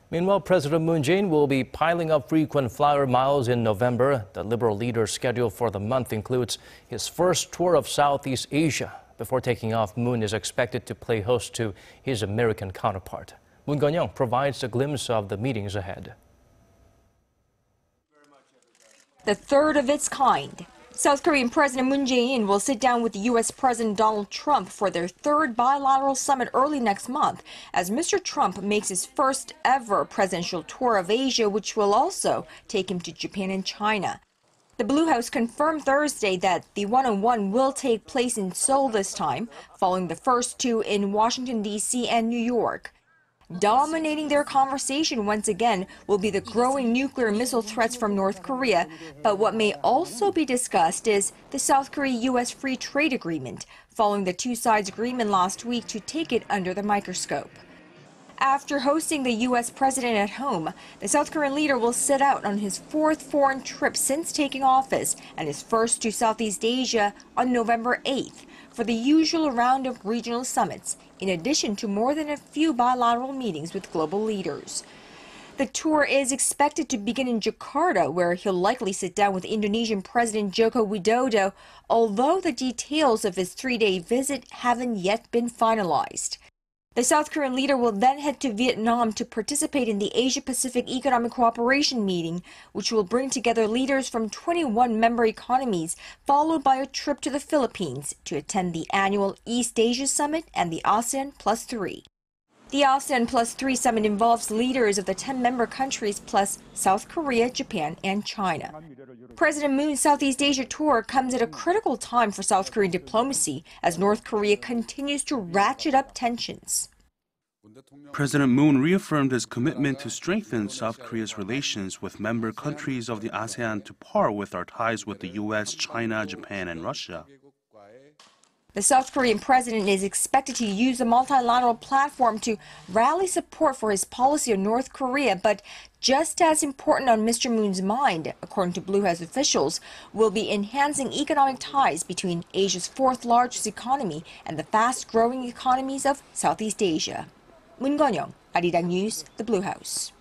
Meanwhile, President Moon Jae-in will be piling up frequent flyer miles in November. The Liberal leader's schedule for the month includes his first tour of Southeast Asia. Before taking off, Moon is expected to play host to his American counterpart. Connyoung provides a glimpse of the meetings ahead. The third of its kind. South Korean President Moon Jae-in will sit down with U.S. President Donald Trump for their third bilateral summit early next month, as Mr. Trump makes his first ever presidential tour of Asia, which will also take him to Japan and China. The Blue House confirmed Thursday that the one-on-one will take place in Seoul this time, following the first two in Washington D.C. and New York. Dominating their conversation once again will be the growing nuclear missile threats from North Korea, but what may also be discussed is the South Korea-U.S. free trade agreement, following the two sides' agreement last week to take it under the microscope. After hosting the U.S. president at home, the South Korean leader will set out on his fourth foreign trip since taking office and his first to Southeast Asia on November 8th for the usual round of regional summits, in addition to more than a few bilateral meetings with global leaders. The tour is expected to begin in Jakarta, where he'll likely sit down with Indonesian President Joko Widodo, although the details of his three-day visit haven't yet been finalized. The South Korean leader will then head to Vietnam to participate in the Asia-Pacific Economic Cooperation meeting, which will bring together leaders from 21 member economies, followed by a trip to the Philippines to attend the annual East Asia Summit and the ASEAN Plus 3. The ASEAN Plus 3 summit involves leaders of the 10 member countries plus South Korea, Japan, and China. President Moon's Southeast Asia tour comes at a critical time for South Korean diplomacy as North Korea continues to ratchet up tensions. President Moon reaffirmed his commitment to strengthen South Korea's relations with member countries of the ASEAN to par with our ties with the U.S., China, Japan, and Russia. The South Korean president is expected to use the multilateral platform to rally support for his policy on North Korea, but just as important on Mr. Moon's mind, according to Blue House officials, will be enhancing economic ties between Asia's fourth largest economy and the fast-growing economies of Southeast Asia. Connyoung, Arirang News, the Blue House.